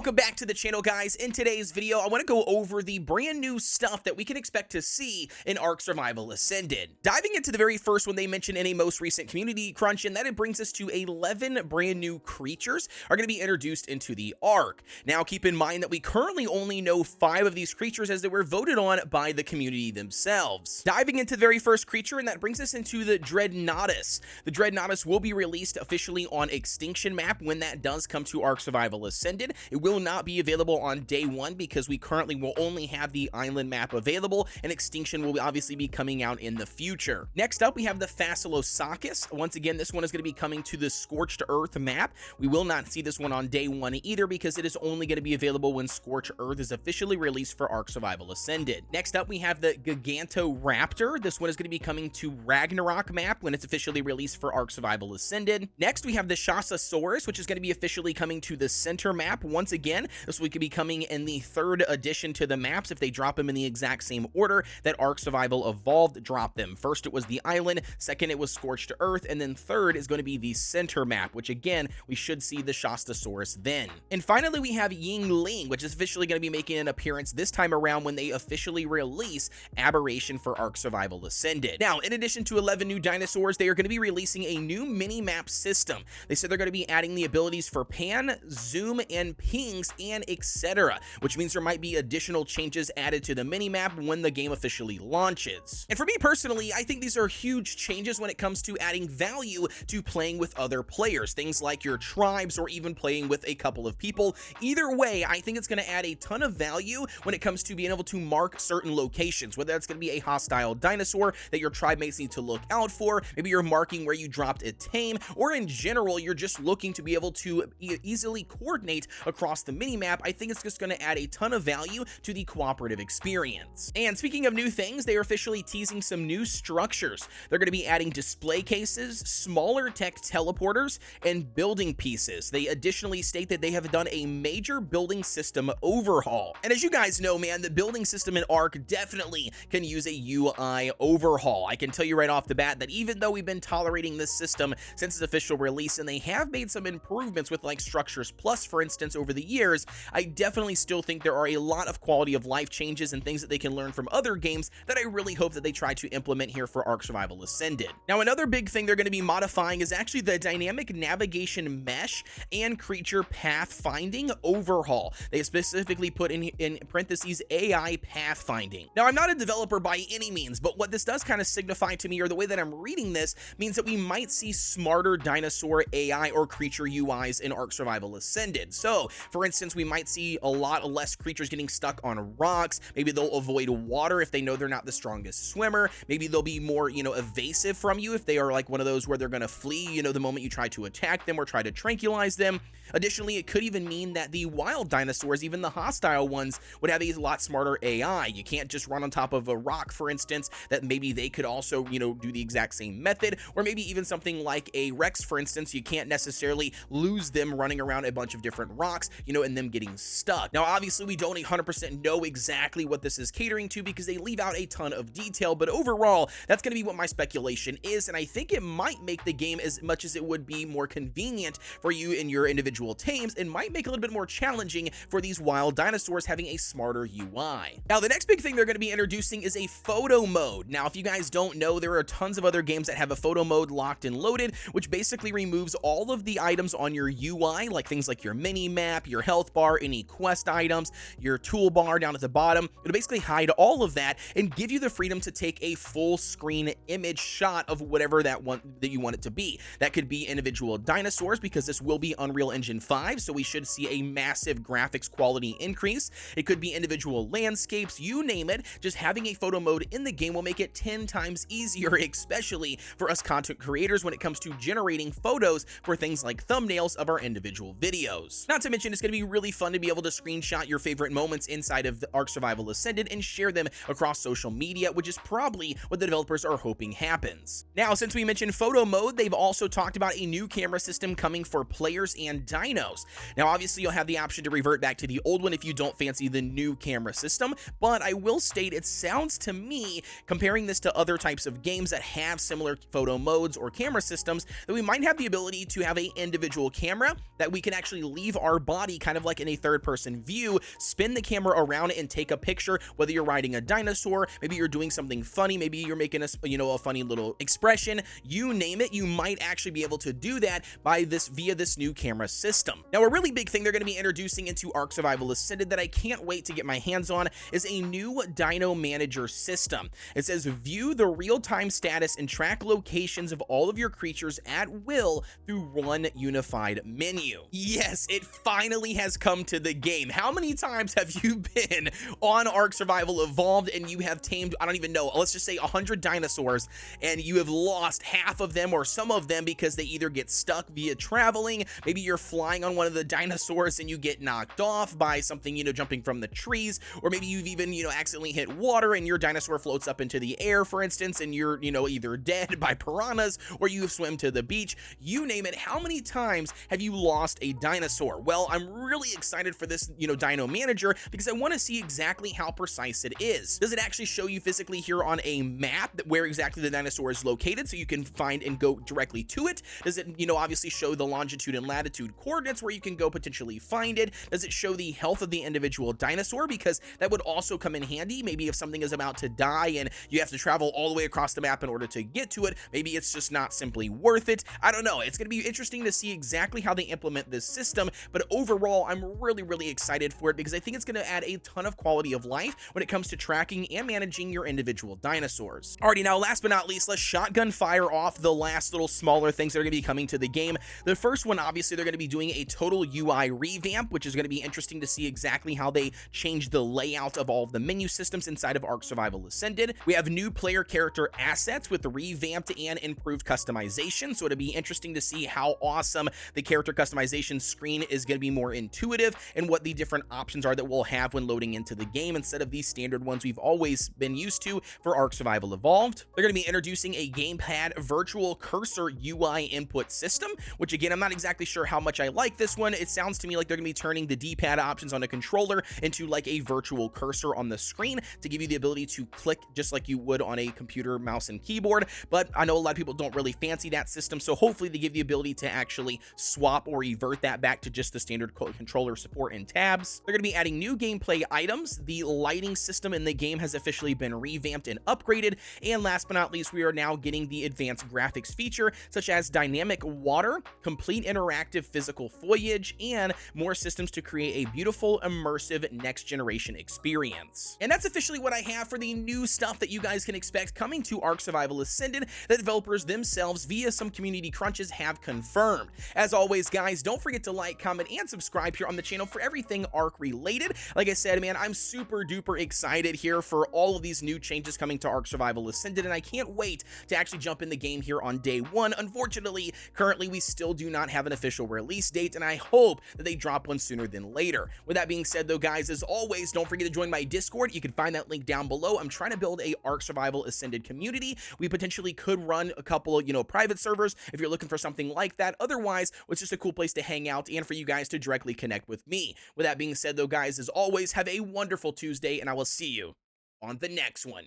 Welcome back to the channel, guys. In today's video, I want to go over the brand new stuff that we can expect to see in Ark Survival Ascended. Diving into the very first one they mentioned in a most recent community crunch, and that it brings us to 11 brand new creatures are going to be introduced into the Ark. Now, keep in mind that we currently only know 5 of these creatures as they were voted on by the community themselves. Diving into the very first creature, and that brings us into the Dreadnoughtus. The Dreadnoughtus will be released officially on Extinction Map when that does come to Ark Survival Ascended. It will not be available on day 1 because we currently will only have the island map available, and Extinction will obviously be coming out in the future. Next up, we have the Facilosaurus. Once again, this one is going to be coming to the Scorched Earth map. We will not see this one on day 1 either because it is only going to be available when Scorched Earth is officially released for Ark Survival Ascended. Next up, we have the Gigantoraptor. This one is going to be coming to Ragnarok map when it's officially released for Ark Survival Ascended. Next, we have the Shasasaurus, which is going to be officially coming to the center map. Once again, this could be coming in the 3rd addition to the maps if they drop them in the exact same order that Ark Survival Evolved dropped them. First, it was the island, second, it was Scorched Earth, and then third is going to be the center map, which again, we should see the Shasasaurus then. And finally, we have Yingling, which is officially going to be making an appearance this time around when they officially release Aberration for Ark Survival Ascended. Now, in addition to 11 new dinosaurs, they are going to be releasing a new mini-map system. They said they're going to be adding the abilities for pan, zoom, and pings, and etc., which means there might be additional changes added to the mini-map when the game officially launches. And for me personally, I think these are huge changes when it comes to adding value to playing with other players, things like your tribes or even playing with a couple of people. Either way, I think it's going to add a ton of value when it comes to being able to mark certain locations, whether that's going to be a hostile dinosaur that your tribe mates need to look out for, maybe you're marking where you dropped a tame, or in general, you're just looking to be able to easily coordinate across the minimap. I think it's just going to add a ton of value to the cooperative experience. And speaking of new things, they are officially teasing some new structures. They're going to be adding display cases, smaller tech teleporters, and building pieces. They additionally state that they have done a major building system overhaul. And as you guys know, man, the building system in Ark definitely can use a UI overhaul. I can tell you right off the bat that even though we've been tolerating this system since its official release, and they have made some improvements with like Structures Plus, for instance, over the years, I definitely still think there are a lot of quality of life changes and things that they can learn from other games that I really hope that they try to implement here for Ark Survival Ascended. Now, another big thing they're going to be modifying is actually the dynamic navigation mesh and creature pathfinding overhaul. They specifically put in parentheses AI pathfinding. Now, I'm not a developer by any means, but what this does kind of signify to me, or the way that I'm reading this, means that we might see smarter dinosaur AI or creature UIs in Ark Survival Ascended. So, for instance, we might see a lot less creatures getting stuck on rocks. Maybe they'll avoid water if they know they're not the strongest swimmer. Maybe they'll be more, evasive from you if they are like one of those where they're going to flee, the moment you try to attack them or try to tranquilize them. Additionally, it could even mean that the wild dinosaurs, even the hostile ones, would have a lot smarter AI. You can't just run on top of a rock, for instance, that maybe they could also, do the exact same method, or maybe even something like a Rex, for instance. You can't necessarily lose them running around a bunch of different rocks, and them getting stuck. Now, obviously, we don't 100% know exactly what this is catering to because they leave out a ton of detail, but overall, that's going to be what my speculation is, and I think it might make the game, as much as it would be more convenient for you in your individual tames, it might make it a little bit more challenging for these wild dinosaurs having a smarter UI. Now, the next big thing they're going to be introducing is a photo mode. Now, if you guys don't know, there are tons of other games that have a photo mode locked and loaded, which basically removes all of the items on your UI, like things like your mini map, your health bar, any quest items, your toolbar down at the bottom. It'll basically hide all of that and give you the freedom to take a full screen image shot of whatever that you want it to be. That could be individual dinosaurs, because this will be Unreal Engine 5, so we should see a massive graphics quality increase. It could be individual landscapes, you name it. Just having a photo mode in the game will make it 10 times easier, especially for us content creators when it comes to generating photos for things like thumbnails of our individual videos. Not to mention, it's going to be really fun to be able to screenshot your favorite moments inside of the Ark Survival Ascended and share them across social media, which is probably what the developers are hoping happens. Now, since we mentioned photo mode, they've also talked about a new camera system coming for players and dinos. Now, obviously, you'll have the option to revert back to the old one if you don't fancy the new camera system, but I will state it sounds to me, comparing this to other types of games that have similar photo modes or camera systems, that we might have the ability to have an individual camera that we can actually leave our body be kind of like in a third-person view, spin the camera around and take a picture, whether you're riding a dinosaur, maybe you're doing something funny, maybe you're making a funny little expression, you name it, you might actually be able to do that via this new camera system. Now, a really big thing they're going to be introducing into Ark Survival Ascended that I can't wait to get my hands on is a new Dino Manager system. It says view the real-time status and track locations of all of your creatures at will through one unified menu. Yes, it finally has come to the game. How many times have you been on Ark Survival Evolved and you have tamed, I don't even know, let's just say 100 dinosaurs, and you have lost half of them or some of them because they either get stuck via traveling, maybe you're flying on one of the dinosaurs and you get knocked off by something, jumping from the trees, or maybe you've even, accidentally hit water and your dinosaur floats up into the air, for instance, and you're, either dead by piranhas or you swim to the beach, you name it. How many times have you lost a dinosaur? Well, I'm really excited for this, Dino Manager because I want to see exactly how precise it is. Does it actually show you physically here on a map where exactly the dinosaur is located so you can find and go directly to it? Does it, obviously show the longitude and latitude coordinates where you can go potentially find it? Does it show the health of the individual dinosaur? Because that would also come in handy. Maybe if something is about to die and you have to travel all the way across the map in order to get to it, maybe it's just not simply worth it. I don't know. It's going to be interesting to see exactly how they implement this system, but overall, I'm really excited for it because I think it's going to add a ton of quality of life when it comes to tracking and managing your individual dinosaurs. Alrighty, now last but not least, let's shotgun fire off the last little smaller things that are going to be coming to the game. The first one, obviously, they're going to be doing a total UI revamp, which is going to be interesting to see exactly how they change the layout of all of the menu systems inside of Ark Survival Ascended. We have new player character assets with revamped and improved customization, so it'll be interesting to see how awesome the character customization screen is going to be more intuitive and what the different options are that we'll have when loading into the game instead of these standard ones we've always been used to for Ark Survival Evolved. They're going to be introducing a gamepad virtual cursor UI input system, which again, I'm not exactly sure how much I like this one. It sounds to me like they're going to be turning the D-pad options on a controller into like a virtual cursor on the screen to give you the ability to click just like you would on a computer, mouse, and keyboard. But I know a lot of people don't really fancy that system, so hopefully they give the ability to actually swap or revert that back to just the standard controller support and tabs. They're going to be adding new gameplay items. The lighting system in the game has officially been revamped and upgraded. And last but not least, we are now getting the advanced graphics feature, such as dynamic water, complete interactive physical foliage, and more systems to create a beautiful, immersive, next-generation experience. And that's officially what I have for the new stuff that you guys can expect coming to Ark Survival Ascended that developers themselves via some community crunches have confirmed. As always, guys, don't forget to like, comment, and subscribe here on the channel for everything Ark related. Like I said, man, I'm super duper excited here for all of these new changes coming to Ark Survival Ascended, and I can't wait to actually jump in the game here on day one. Unfortunately, currently we still do not have an official release date, and I hope that they drop one sooner than later. With that being said, though, guys, as always, don't forget to join my Discord. You can find that link down below. I'm trying to build a Ark Survival Ascended community. We potentially could run a couple of, private servers if you're looking for something like that. Otherwise, it's just a cool place to hang out and for you guys to directly connect with me. With that being said, though, guys, as always, have a wonderful Tuesday, and I will see you on the next one.